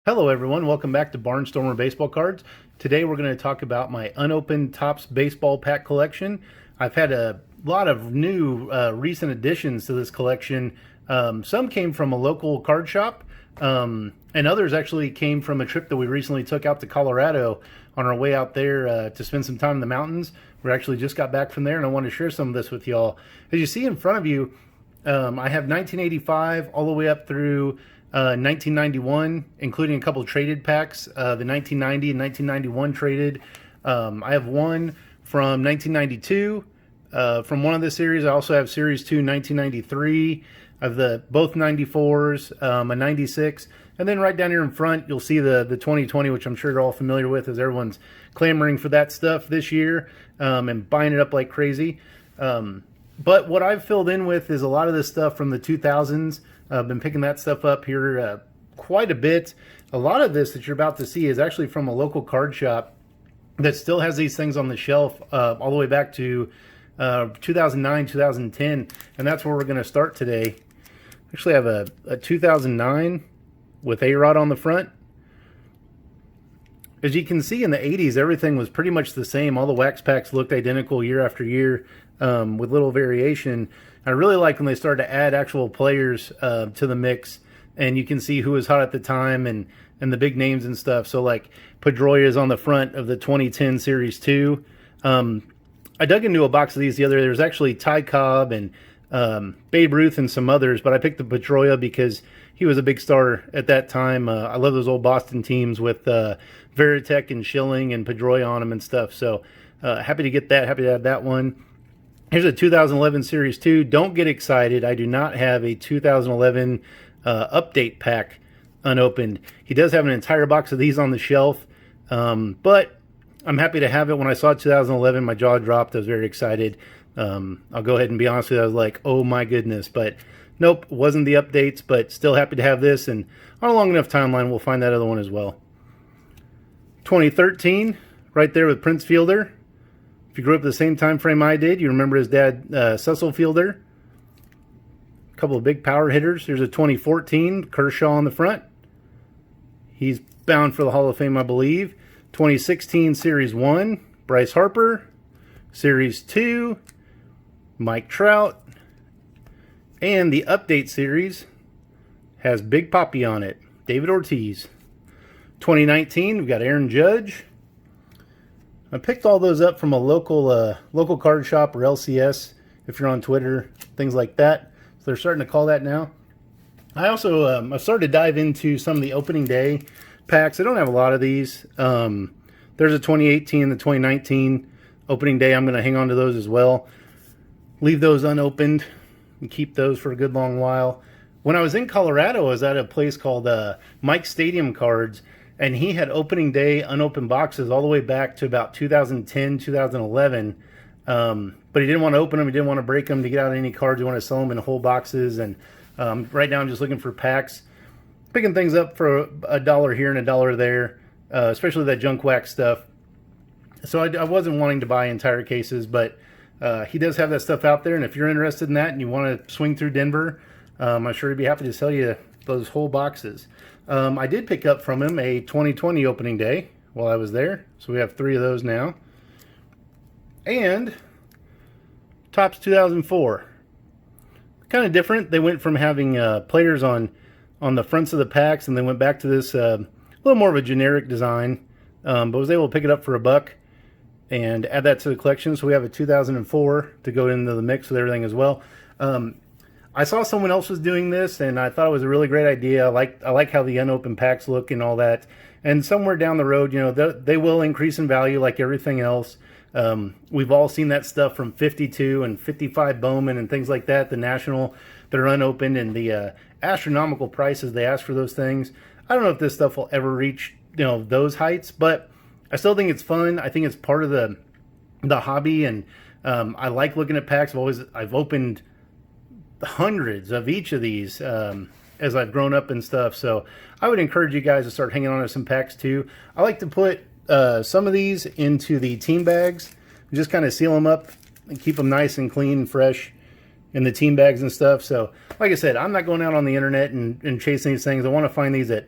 Hello everyone, welcome back to Barnstormer Baseball Cards. Today we're going to talk about my unopened Topps baseball pack collection. I've had a lot of new recent additions to this collection. Some came from a local card shop, and others actually came from a trip that we recently took out to Colorado on our way out there to spend some time in the mountains. We actually just got back from there, and I wanted to share some of this with y'all. As you see in front of you, I have 1985 all the way up through 1991, including a couple of traded packs, the 1990 and 1991 traded. I have one from 1992 from one of the series. I also have Series 2 1993. I have both 94s, a 96. And then right down here in front, you'll see the 2020, which I'm sure you're all familiar with, as everyone's clamoring for that stuff this year and buying it up like crazy. But what I've filled in with is a lot of this stuff from the 2000s. I've been picking that stuff up here quite a bit. A lot of this that you're about to see is actually from a local card shop that still has these things on the shelf all the way back to 2009, 2010. And that's where we're going to start today. Actually, I have a 2009 with A-Rod on the front. As you can see, in the 80s, everything was pretty much the same. All the wax packs looked identical year after year with little variation. I really like when they started to add actual players to the mix, and you can see who was hot at the time and the big names and stuff. So like Pedroia is on the front of the 2010 Series 2. I dug into a box of these the other day. There's actually Ty Cobb and Babe Ruth and some others, but I picked the Pedroia because he was a big star at that time. I love those old Boston teams with Veritek and Schilling and Pedroia on them and stuff. So happy to get that. Happy to have that one. Here's a 2011 Series 2. Don't get excited. I do not have a 2011 update pack unopened. He does have an entire box of these on the shelf, but I'm happy to have it. When I saw 2011, my jaw dropped. I was very excited. I'll go ahead and be honest with you. I was like, oh my goodness. But nope, wasn't the updates, but still happy to have this. And on a long enough timeline, we'll find that other one as well. 2013, right there with Prince Fielder. If you grew up the same time frame I did, you remember his dad, Cecil Fielder. A couple of big power hitters. Here's a 2014, Kershaw on the front. He's bound for the Hall of Fame, I believe. 2016 Series 1, Bryce Harper. Series 2, Mike Trout. And the update series has Big Papi on it, David Ortiz. 2019, we've got Aaron Judge. I picked all those up from a local card shop or LCS, if you're on Twitter, things like that. So they're starting to call that now. I also I've started to dive into some of the opening day packs. I don't have a lot of these. There's a 2018 and the 2019 opening day. I'm going to hang on to those as well. Leave those unopened and keep those for a good long while. When I was in Colorado, I was at a place called Mike Stadium Cards, and he had opening day unopened boxes all the way back to about 2010, 2011. But he didn't want to open them. He didn't want to break them to get out any cards. He wanted to sell them in whole boxes. And right now I'm just looking for packs. Picking things up for $1 here and $1 there, especially that junk wax stuff. So I wasn't wanting to buy entire cases, but he does have that stuff out there. And if you're interested in that and you want to swing through Denver, I'm sure he'd be happy to sell you those whole boxes. I did pick up from him a 2020 opening day while I was there. So we have 3 of those now. And Topps 2004. Kind of different. They went from having players on the fronts of the packs, and they went back to this a little more of a generic design. But was able to pick it up for $1 and add that to the collection. So we have a 2004 to go into the mix with everything as well. I saw someone else was doing this, and I thought it was a really great idea. I like how the unopened packs look and all that. And somewhere down the road, you know, they will increase in value like everything else. We've all seen that stuff from 52 and 55 Bowman and things like that, the National, that are unopened, and the astronomical prices they ask for those things. I don't know if this stuff will ever reach, you know, those heights, but I still think it's fun. I think it's part of the hobby, and I like looking at packs. I've opened hundreds of each of these as I've grown up and stuff. So I would encourage you guys to start hanging on to some packs too. I like to put some of these into the team bags, just kind of seal them up and keep them nice and clean and fresh. in the team bags and stuff. So, like I said, I'm not going out on the internet and chasing these things. I want to find these at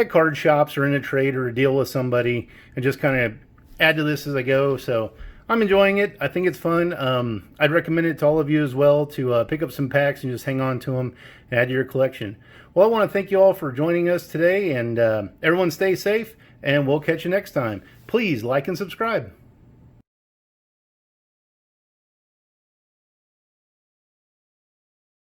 card shops or in a trade or a deal with somebody and just kind of add to this as I go. So I'm enjoying it. I think it's fun. I'd recommend it to all of you as well to pick up some packs and just hang on to them and add to your collection. Well, I want to thank you all for joining us today, and everyone stay safe, and we'll catch you next time. Please like and subscribe.